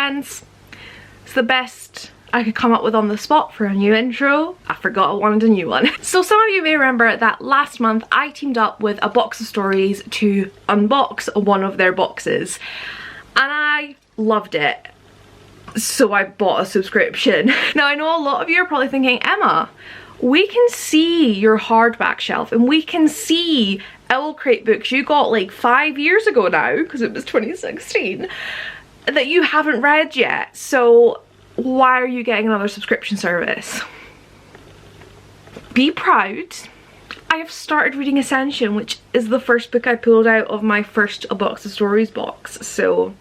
friends. It's the best I could come up with on the spot for a new intro. I forgot I wanted a new one. So some of you may remember that last month I teamed up with a box of stories to unbox one of their boxes, and I loved it. So I bought a subscription. Now I know a lot of you are probably thinking, Emma, we can see your hardback shelf and we can see Owl Crate books you got like 5 years ago now, because it was 2016, that you haven't read yet. So why are you getting another subscription service? Be proud. I have started reading Ascension, which is the first book I pulled out of my first A Box of Stories box. So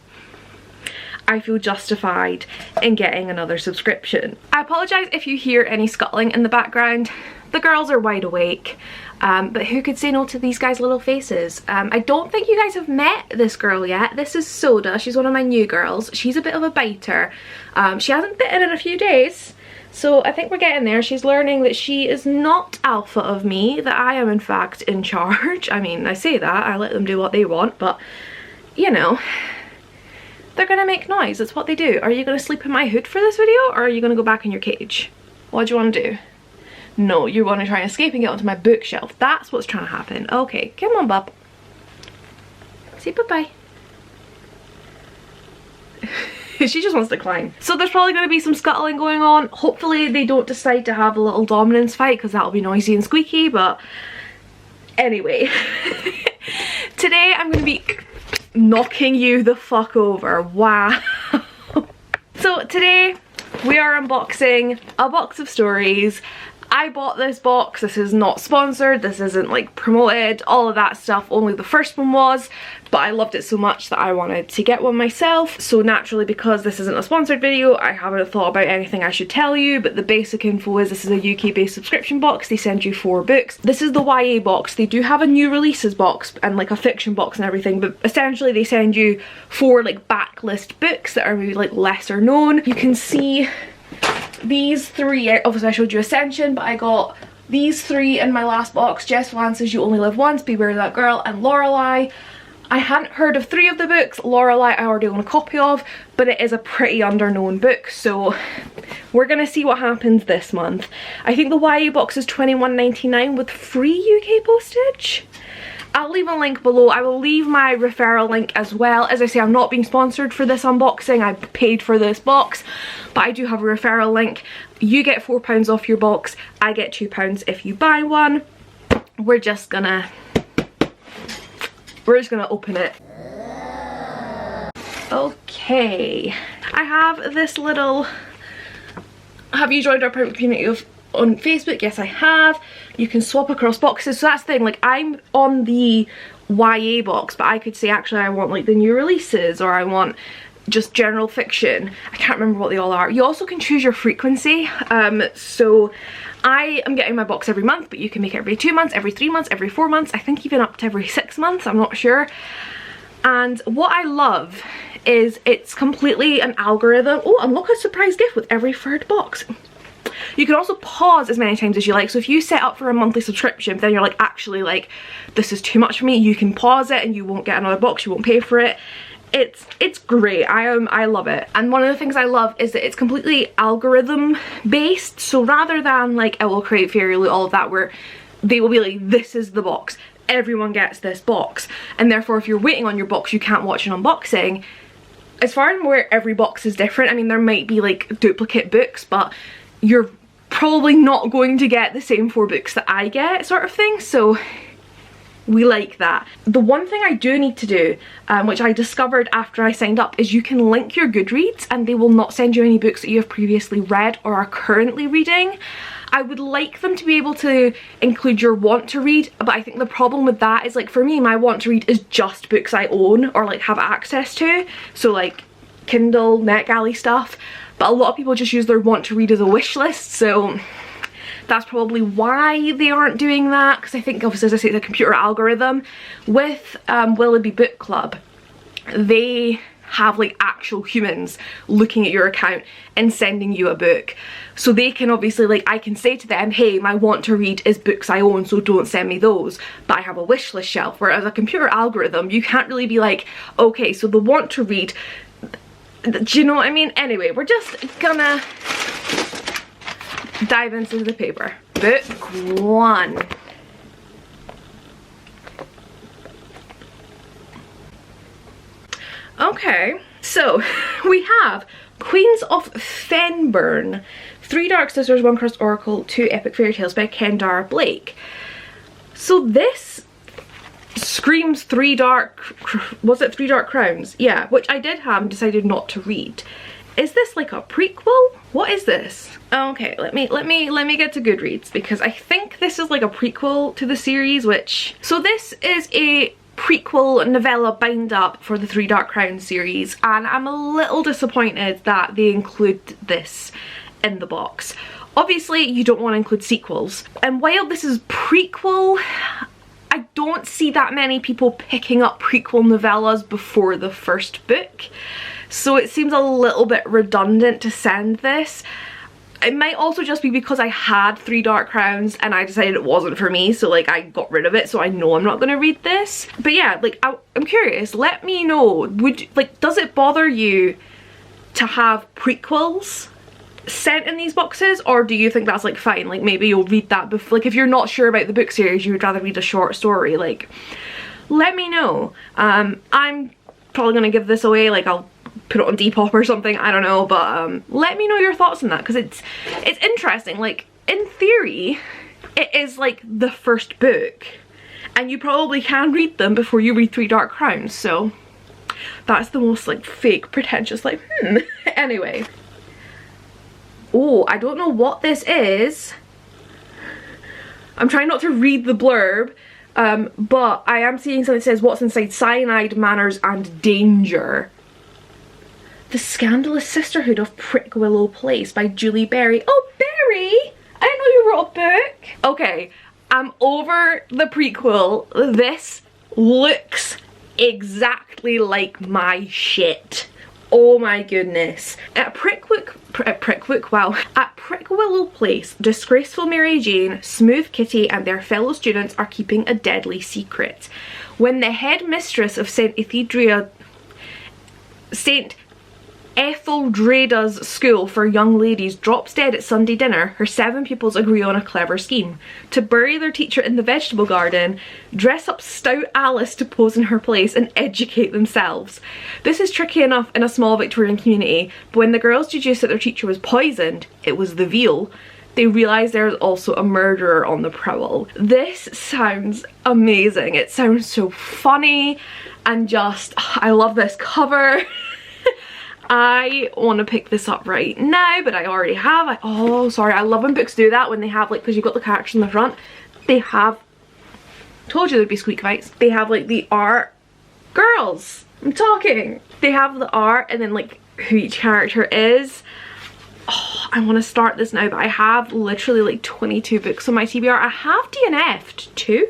I feel justified in getting another subscription. I apologise if you hear any scuttling in the background. The girls are wide awake, but who could say no to these guys' little faces? I don't think you guys have met this girl yet. This is Soda. She's one of my new girls. She's a bit of a biter. She hasn't bitten in a few days, so I think we're getting there. She's learning that she is not alpha of me, that I am in fact in charge. I mean, I say that, I let them do what they want, but you know, they're gonna make noise. That's what they do. Are you gonna sleep in my hood for this video, or are you gonna go back in your cage? What do you want to do? No, you want to try and escape and get onto my bookshelf. That's what's trying to happen. Okay, come on, bub. Say bye-bye. She just wants to climb. So there's probably going to be some scuttling going on. Hopefully they don't decide to have a little dominance fight, because that'll be noisy and squeaky, but anyway. Today I'm going to be knocking you the fuck over. Wow. So today we are unboxing A Box of Stories. I bought this box. This is not sponsored, this isn't like promoted, all of that stuff. Only the first one was, but I loved it so much that I wanted to get one myself. So naturally, because this isn't a sponsored video, I haven't thought about anything I should tell you, but the basic info is this is a UK based subscription box. They send you 4 books. This is the YA box. They do have a new releases box and like a fiction box and everything, but essentially they send you 4 like backlist books that are maybe like lesser known. You can see these 3, obviously I showed you Ascension, but I got these 3 in my last box. Jess Lance's You Only Live Once, Beware That Girl, and Lorelei. I hadn't heard of 3 of the books. Lorelei I already own a copy of, but it is a pretty underknown book, so we're gonna see what happens this month. I think the YA box is £21.99 with free UK postage. I'll leave a link below. I will leave my referral link as well. As I say, I'm not being sponsored for this unboxing. I paid for this box, but I do have a referral link. You get £4 off your box. I get £2 if you buy one. We're just gonna open it. Okay. I have this little, have you joined our private community on Facebook? Yes, I have. You can swap across boxes, so that's the thing, like I'm on the YA box, but I could say actually I want like the new releases, or I want just general fiction. I can't remember what they all are. You also can choose your frequency, so I am getting my box every month, but you can make it every 2 months, every 3 months, every 4 months, I think even up to every 6 months, I'm not sure. And what I love is it's completely an algorithm. Oh, and look, a surprise gift with every 3rd box. You can also pause as many times as you like, so if you set up for a monthly subscription then you're like, actually like this is too much for me, you can pause it and you won't get another box, you won't pay for it. It's great. I love it. And one of the things I love is that it's completely algorithm based, so rather than like Owl Crate, Fairy Loot, all of that, where they will be like, this is the box, everyone gets this box, and therefore if you're waiting on your box you can't watch an unboxing. As far as I'm aware, every box is different. I mean, there might be like duplicate books, but you're probably not going to get the same 4 books that I get, sort of thing, so we like that. The one thing I do need to do, which I discovered after I signed up, is you can link your Goodreads and they will not send you any books that you have previously read or are currently reading. I would like them to be able to include your want to read, but I think the problem with that is, like, for me, my want to read is just books I own or like have access to, so like Kindle, NetGalley stuff. But a lot of people just use their want to read as a wish list, so that's probably why they aren't doing that, because I think obviously, as I say, the computer algorithm. With Willoughby Book Club, they have like actual humans looking at your account and sending you a book, so they can obviously, like, I can say to them, hey, my want to read is books I own, so don't send me those, but I have a wish list shelf. Whereas a computer algorithm, you can't really be like, okay, so the want to read Do you know what I mean? Anyway, we're just gonna dive into the paper. Book 1. Okay, so we have Queens of Fenburn, 3 Dark Sisters, 1 Cursed Oracle, 2 Epic Fairy Tales by Kendara Blake. So this screams 3 Dark, was it 3 Dark Crowns? Yeah, which I did have and decided not to read. Is this like a prequel? What is this? Okay, let me get to Goodreads, because I think this is like a prequel to the series, which... So this is a prequel novella bind up for the 3 Dark Crowns series, and I'm a little disappointed that they include this in the box. Obviously you don't want to include sequels, and while this is prequel, I don't see that many people picking up prequel novellas before the first book, so it seems a little bit redundant to send this. It might also just be because I had 3 Dark Crowns and I decided it wasn't for me, so like I got rid of it, so I know I'm not going to read this. But yeah, like I'm curious, let me know, does it bother you to have prequels sent in these boxes, or do you think that's like fine? Like maybe you'll read that before, like if you're not sure about the book series, you would rather read a short story, like let me know. I'm probably gonna give this away, like I'll put it on Depop or something, I don't know, but let me know your thoughts on that, because it's interesting. Like in theory it is like the first book and you probably can read them before you read 3 Dark Crowns, so that's the most like fake pretentious like Anyway, oh, I don't know what this is. I'm trying not to read the blurb, but I am seeing something that says what's inside cyanide, manners and danger. The Scandalous Sisterhood of Prick Willow Place by Julie Berry. Oh, Berry! I didn't know you wrote a book. Okay, I'm over the prequel. This looks exactly like my shit. Oh my goodness. At Prick Willow Place, disgraceful Mary Jane, Smooth Kitty and their fellow students are keeping a deadly secret. When the head mistress of St. Etheldreda's school for young ladies drops dead at Sunday dinner, her 7 pupils agree on a clever scheme. To bury their teacher in the vegetable garden, dress up stout Alice to pose in her place and educate themselves. This is tricky enough in a small Victorian community, but when the girls deduce that their teacher was poisoned, it was the veal, they realise there is also a murderer on the prowl. This sounds amazing. It sounds so funny and just, I love this cover. I want to pick this up right now, but I already have. Oh, sorry, I love when books do that, when they have like, because you've got the characters in the front, they have, told you there'd be squeak bites, they have like the art, girls, I'm talking, they have the art and then like who each character is. Oh, I want to start this now, but I have literally like 22 books on my TBR. I have DNF'd 2.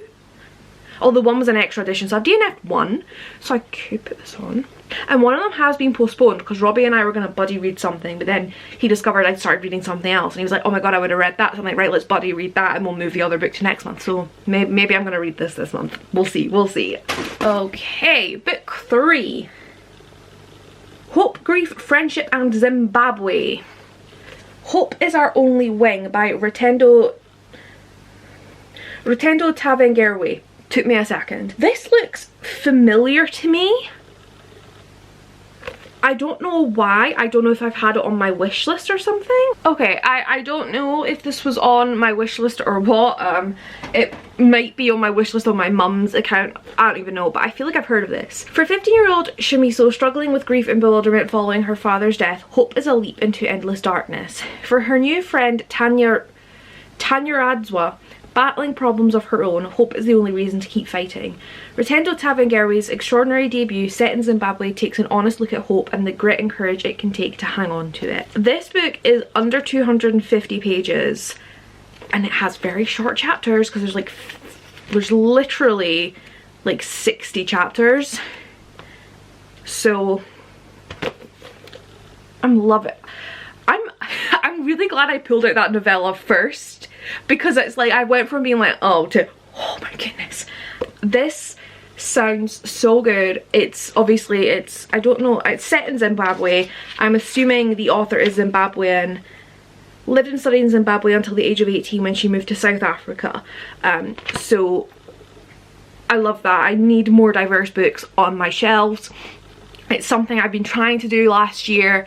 Oh, the one was an extra edition, so I've DNF'd 1, so I could put this on. And one of them has been postponed because Robbie and I were going to buddy read something, but then he discovered I'd started reading something else and he was like, oh my god, I would have read that. So I'm like, right, let's buddy read that and we'll move the other book to next month. So maybe I'm going to read this month. We'll see, we'll see. Okay, book 3. Hope, Grief, Friendship and Zimbabwe. Hope is Our Only Wing by Rutendo Tavengerwe. Took me a second. This looks familiar to me. I don't know why. I don't know if I've had it on my wish list or something. Okay, I don't know if this was on my wish list or what. It might be on my wish list on my mum's account. I don't even know, but I feel like I've heard of this. For 15-year-old Shimiso struggling with grief and bewilderment following her father's death, hope is a leap into endless darkness. For her new friend Tanya Radzwa, battling problems of her own, hope is the only reason to keep fighting. Rutendo Tavengerwe's extraordinary debut set in Zimbabwe takes an honest look at hope and the grit and courage it can take to hang on to it. This book is under 250 pages and it has very short chapters because there's literally like 60 chapters. So I'm loving it. I'm really glad I pulled out that novella first, because it's like I went from being like oh to oh my goodness. This sounds so good. It's obviously, I don't know, it's set in Zimbabwe. I'm assuming the author is Zimbabwean, lived and studied in Zimbabwe until the age of 18 when she moved to South Africa. So I love that. I need more diverse books on my shelves. It's something I've been trying to do last year.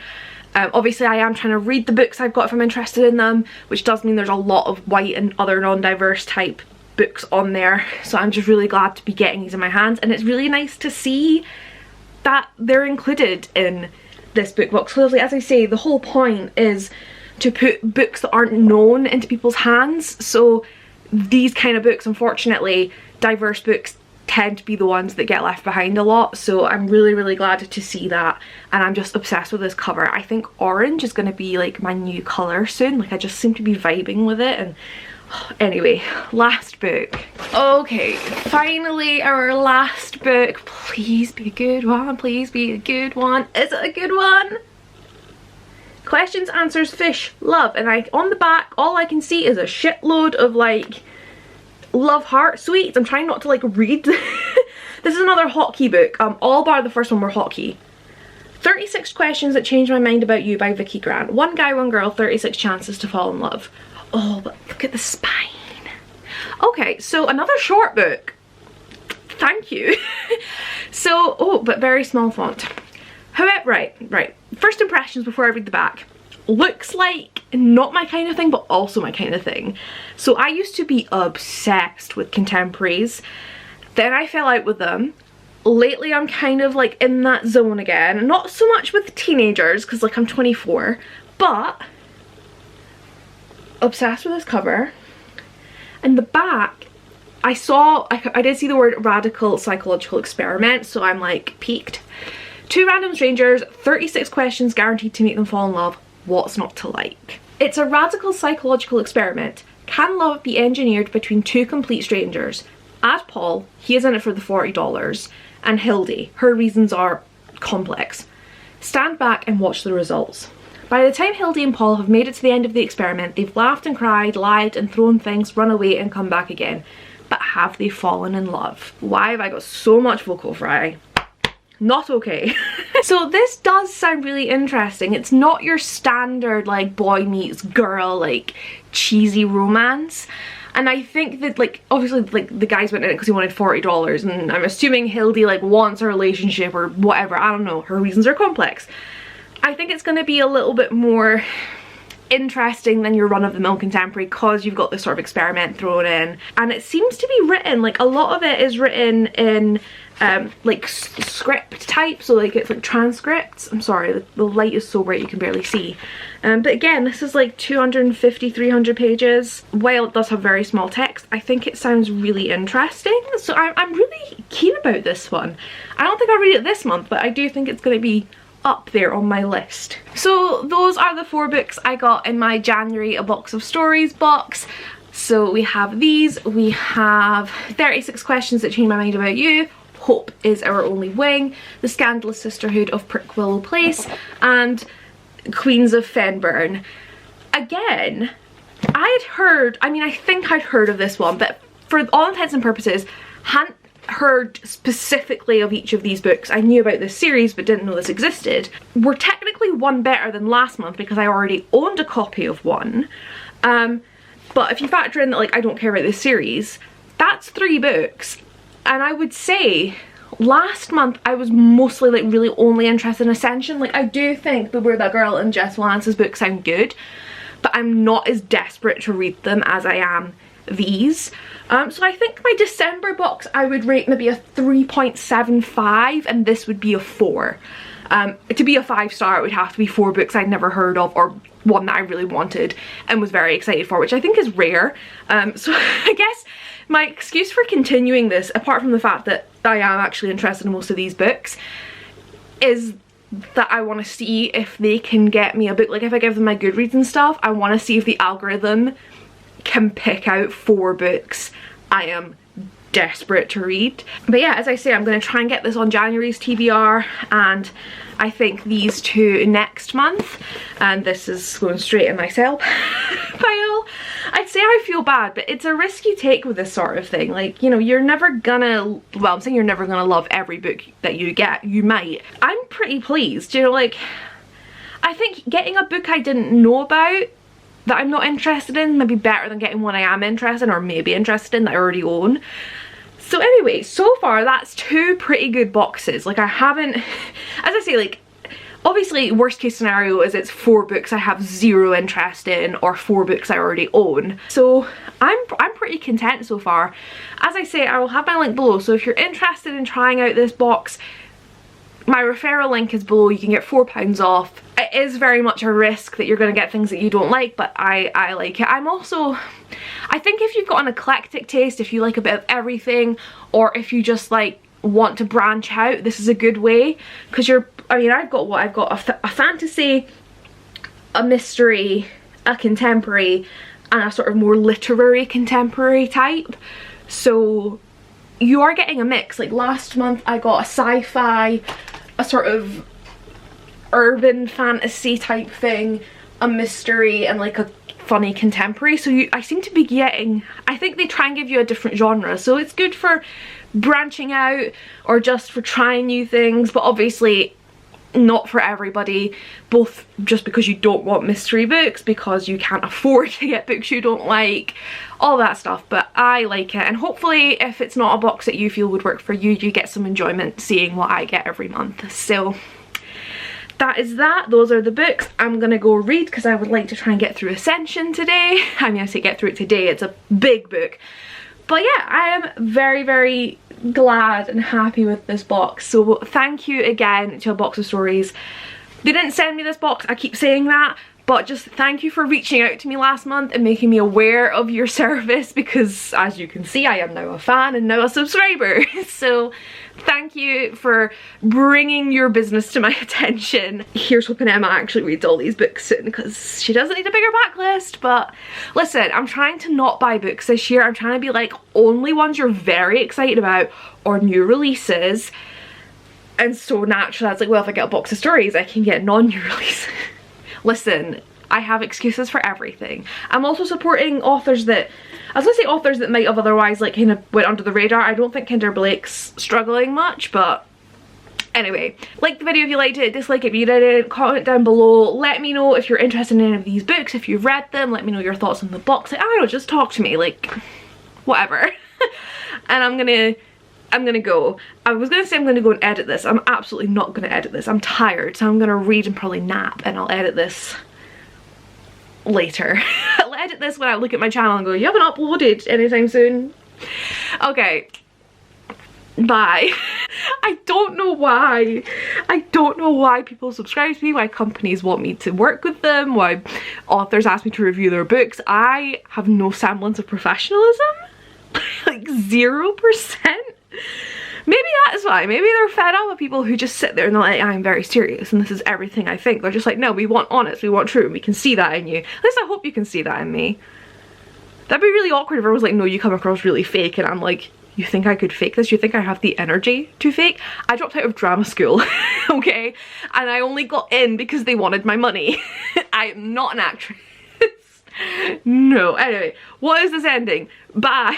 Obviously I am trying to read the books I've got if I'm interested in them, which does mean there's a lot of white and other non-diverse type books on there. So I'm just really glad to be getting these in my hands, and it's really nice to see that they're included in this book box. Clearly, as I say, the whole point is to put books that aren't known into people's hands. So these kind of books, unfortunately, diverse books tend to be the ones that get left behind a lot. So I'm really, really glad to see that, and I'm just obsessed with this cover. I think orange is going to be like my new colour soon. Like, I just seem to be vibing with it. And anyway, last book. Okay, finally our last book. Please be a good one, please be a good one. Is it a good one? Questions, answers, fish, love. And on the back, all I can see is a shitload of like love heart sweets. I'm trying not to like read. This is another hotkey book. All bar the first one were hotkey. 36 Questions That Changed My Mind About You by Vicky Grant. One guy, one girl, 36 chances to fall in love. Oh, but look at the spine. Okay, so another short book. Thank you. So, oh, but very small font. However, right. First impressions before I read the back. Looks like not my kind of thing, but also my kind of thing. So I used to be obsessed with contemporaries. Then I fell out with them. Lately I'm kind of like in that zone again. Not so much with teenagers, because like I'm 24, but obsessed with this cover. And the back, I did see the word radical psychological experiment, so I'm like piqued. 2 random strangers, 36 questions guaranteed to make them fall in love. What's not to like? It's a radical psychological experiment. Can love be engineered between 2 complete strangers? Add Paul, he is in it for the $40, and Hildy, her reasons are complex. Stand back and watch the results. By the time Hildy and Paul have made it to the end of the experiment, they've laughed and cried, lied and thrown things, run away and come back again. But have they fallen in love? Why have I got so much vocal fry? Not okay. So this does sound really interesting. It's not your standard like boy meets girl like cheesy romance. And I think that like obviously like the guys went in it because he wanted $40, and I'm assuming Hildy like wants a relationship or whatever. I don't know, her reasons are complex. I think it's going to be a little bit more interesting than your run-of-the-mill contemporary because you've got this sort of experiment thrown in, and it seems to be written like a lot of it is written in like script type, so like it's like transcripts. I'm sorry, the light is so bright you can barely see, but again this is like 250-300 pages. While it does have very small text, I think it sounds really interesting, so I'm really keen about this one. I don't think I'll read it this month, but I do think it's going to be up there on my list. So those are the 4 books I got in my January A Box of Stories box. So we have these, we have 36 Questions That Changed My Mind About You, Hope Is Our Only Wing, The Scandalous Sisterhood of Prickwillow Place, and Queens of Fenburn. Again, I think I'd heard of this one, but for all intents and purposes, hadn't heard specifically of each of these books. I knew about this series but didn't know this existed. We're technically one better than last month because I already owned a copy of one, but if you factor in that like I don't care about this series, that's 3 books. And I would say last month I was mostly like really only interested in Ascension. Like I do think Beware That Girl and Jess Lance's books sound good, but I'm not as desperate to read them as I am these. So I think my December box I would rate maybe a 3.75, and this would be a 4. To be a 5-star it would have to be 4 books I'd never heard of, or one that I really wanted and was very excited for, which I think is rare. So I guess my excuse for continuing this, apart from the fact that I am actually interested in most of these books, is that I want to see if they can get me a book. Like if I give them my Goodreads and stuff, I want to see if the algorithm can pick out 4 books I am desperate to read. But yeah, as I say, I'm going to try and get this on January's TBR, and I think these 2 next month, and this is going straight in my cell. But while. I'd say I feel bad, but it's a risk you take with this sort of thing. Like, you know, you're never gonna, well, I'm saying you're never gonna love every book that you get. You might. I'm pretty pleased, you know, like, I think getting a book I didn't know about that I'm not interested in may be better than getting one I am interested in or maybe interested in that I already own. So anyway, so far that's 2 pretty good boxes. Like, I haven't, as I say, like, obviously worst case scenario is it's 4 books I have 0 interest in or 4 books I already own. So I'm pretty content so far. As I say, I will have my link below, so if you're interested in trying out this box, my referral link is below. You can get £4 off. It is very much a risk that you're going to get things that you don't like, but I like it. I think if you've got an eclectic taste, if you like a bit of everything, or if you just like want to branch out, this is a good way, because I've got a fantasy, a mystery, a contemporary, and a sort of more literary contemporary type. So you are getting a mix. Like last month I got a sci-fi, a sort of urban fantasy type thing, a mystery, and like a funny contemporary. So I seem to be getting, I think they try and give you a different genre, so it's good for branching out or just for trying new things, but obviously not for everybody, both just because you don't want mystery books, because you can't afford to get books you don't like, all that stuff. But I like it, and hopefully if it's not a box that you feel would work for you, you get some enjoyment seeing what I get every month. So that is that. Those are the books I'm gonna go read, because I would like to try and get through Ascension today. I mean, I say get through it today, it's a big book. But yeah, I am very, very glad and happy with this box. So thank you again to A Box of Stories. They didn't send me this box, I keep saying that, but just thank you for reaching out to me last month and making me aware of your service, because as you can see, I am now a fan and now a subscriber. So thank you for bringing your business to my attention. Here's hoping Emma actually reads all these books soon, because she doesn't need a bigger backlist. But listen, I'm trying to not buy books this year. I'm trying to be like, only ones you're very excited about or new releases. And so naturally I was like, well, if I get A Box of Stories, I can get non-new releases. Listen, I have excuses for everything. I'm also supporting authors that, I was gonna say authors that might have otherwise like kind of went under the radar. I don't think Kinder Blake's struggling much, but anyway, like the video if you liked it, dislike it if you didn't, comment down below, let me know if you're interested in any of these books, if you've read them, let me know your thoughts on the box. Like, I don't know, just talk to me, like, whatever. And I'm gonna go. I was gonna say I'm gonna go and edit this. I'm absolutely not gonna edit this. I'm tired, so I'm gonna read and probably nap, and I'll edit this later. I'll edit this when I look at my channel and go, you haven't uploaded anytime soon. Okay, bye. I don't know why. I don't know why people subscribe to me, why companies want me to work with them, why authors ask me to review their books. I have no semblance of professionalism. Like 0%. Maybe that's why. Maybe they're fed up with people who just sit there and they're like, I'm very serious and this is everything I think. They're just like, no, we want honest, we want true, and we can see that in you. At least I hope you can see that in me. That'd be really awkward if I was like, no, you come across really fake, and I'm like, you think I could fake this? You think I have the energy to fake? I dropped out of drama school, okay? And I only got in because they wanted my money. I am not an actress. No, anyway, what is this ending? Bye.